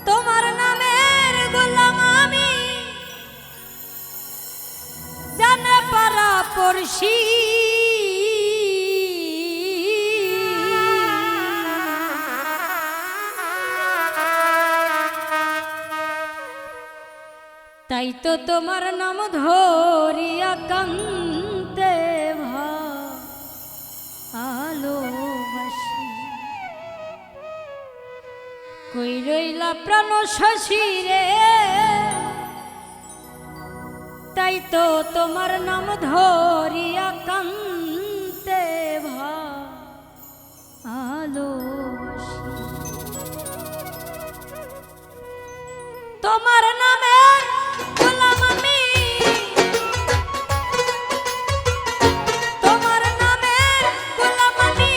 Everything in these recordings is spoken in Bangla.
তোমার নামের গোলাম আমি জানে পারা পড়শি তাই তো তোমার নাম ধরিয়া কান্তে ভালোবাসি কই রইলা প্রাণ শশী রে তাই তো তোমার নাম ধরিয়া কান্তে ভালোবাসি তোমার নামে গোলাম আমি তোমার নামে গোলাম আমি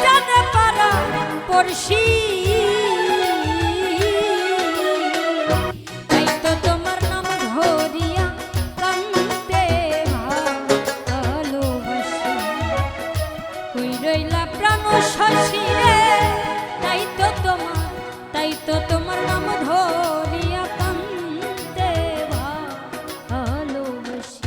জানে পারা পড়শি তাই তো তোমার নাম ধরিয়া কান্তে ভালোবাসি কই রইলা প্রাণ শশী রে তাই তো তোমার নাম ধরিয়া কান্তে ভালোবাসি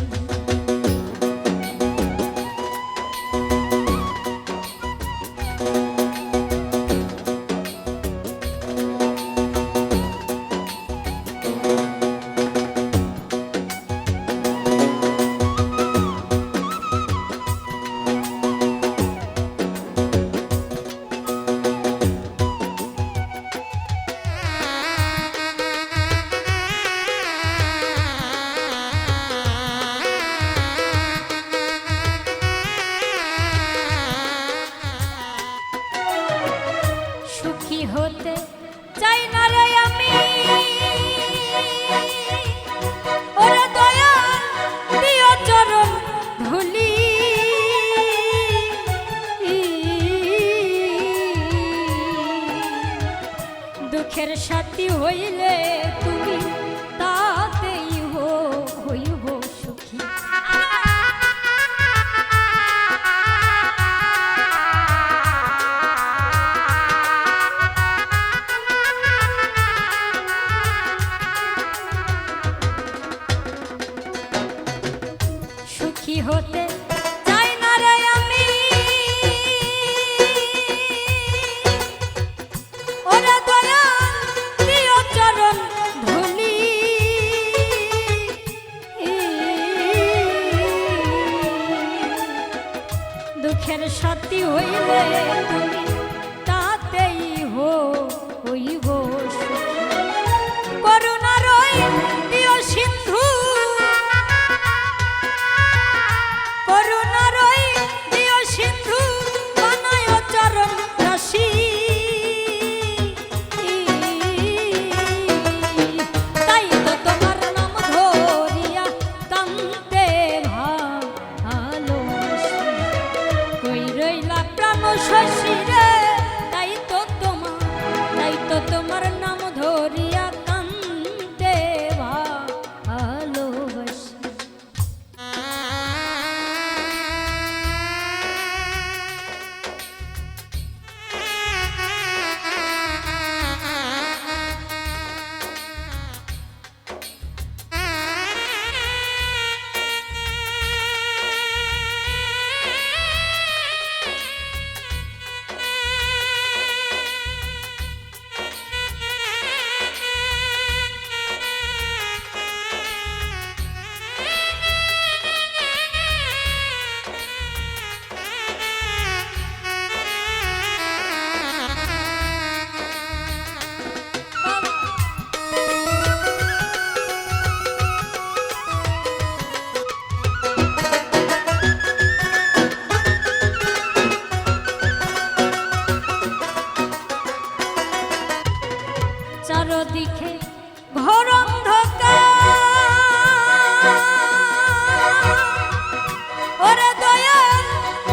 সুখী হতে চাই না রে আমি ওরে দয়া দিও চরণ ধুলি দুঃখের সাথী হইলে তুমি তাতেই হইব সুখী সুখী হতে চাই না রে আমি ওরে দয়া দিও চরণ ধুলি দুঃখের সাথী হইলে তুমি তাতেই হইব সুখী করুণার দিও সিন্ধু করুণার দিও সিন্ধু বানায় চরণ রাশি তাই তো তোমার নাম ধরিয়া কান্তে ভালোবাসি কই রইলা প্রাণ শশী রে তাই তো তোমার নাম ধরিয়া কান্তে ভালোবাসি চারদিকে ঘোর অন্ধকার ওরে দয়া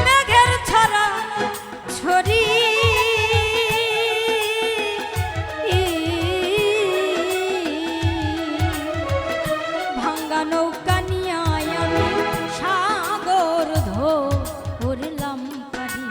মেঘের ছড়া ছড়ি ভাঙ্গা নৌকা নিয়ে আমি সাগর ধরলাম পারি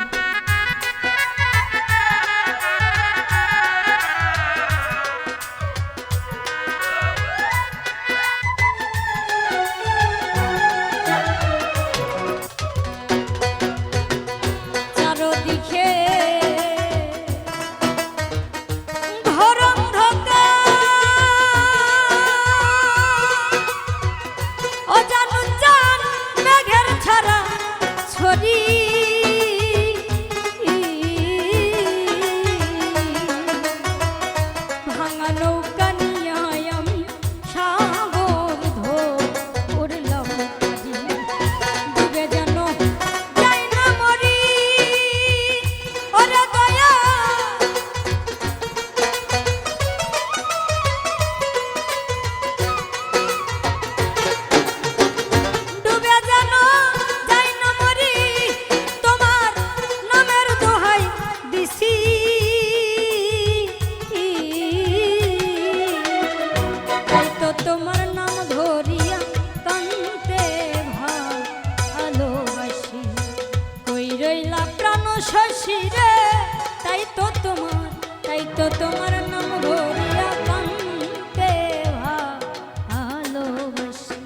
তো তোমার নাম ধরিয়া কান্দতে ভালোবাসি।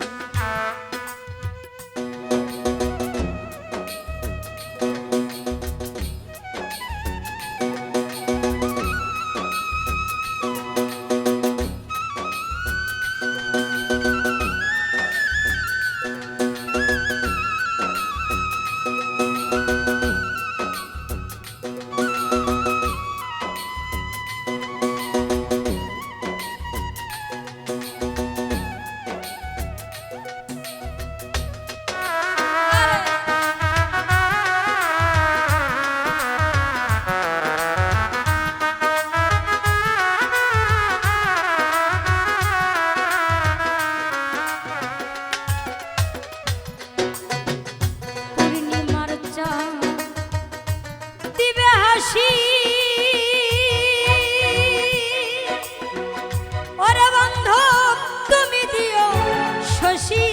পূর্ণিমার চাঁদ দিবে হাসি, ওরে বান্ধব তুমি দিও শশী।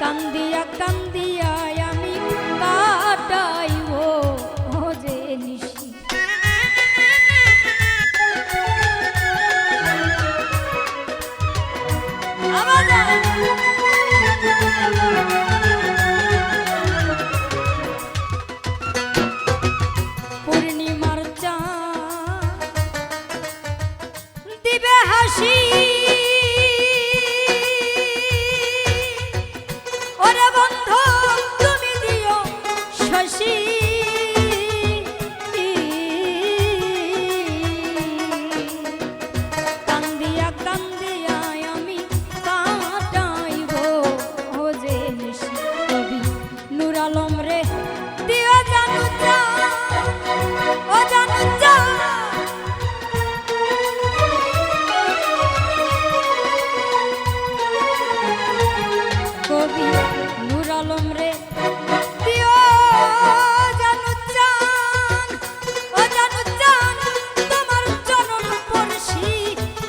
কান্দিয়া কান্দিয়া আমি কাটাইব যে নিশি। পূর্ণিমার চাঁদ দিবে হাসি, ওরে বন্ধু তুমি দিও শশী। কান্দিয়া কান্দিয়া আমি কাটাইব যে নিশি। কবি নূর আলম রে দিও জানু জান, ও জানু জান। কবি নূর আলম রে দিও জানু জান, ও জানু জান। তোমার চরণ পরশি,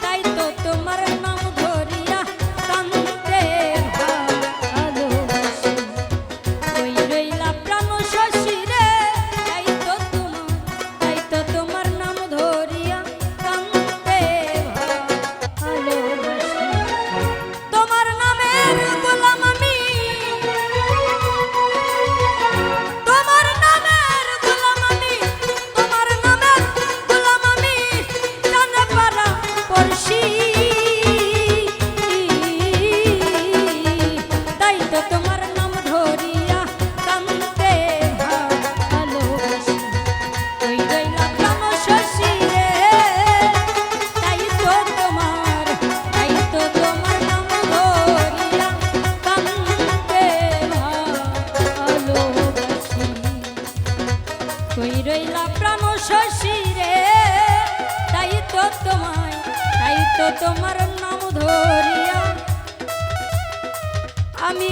তাই তো তোমার নাম ধরিয়া কান্দতে ভালোবাসি। ওই রইলা প্রাণ শশী রে, তাই তো তোমার নাম ধরিয়া কান্দতে ভালোবাসি। তোমার নামের গোলাম আমি, তোমার নামের গোলাম আমি, তোমার নামের গোলাম আমি, জানে পারা পড়শি। তাই তো তোমার নাম ধরিয়া কান্দতে ভালোবাসি। ওই রইলা প্রাণ শশী রে, তাই তো তোমার নাম ধরিয়া কান্দতে ভালোবাসি। কই রইলা প্রাণ শশী রে, তাই তো তোমার নাম ধরিয়া আমি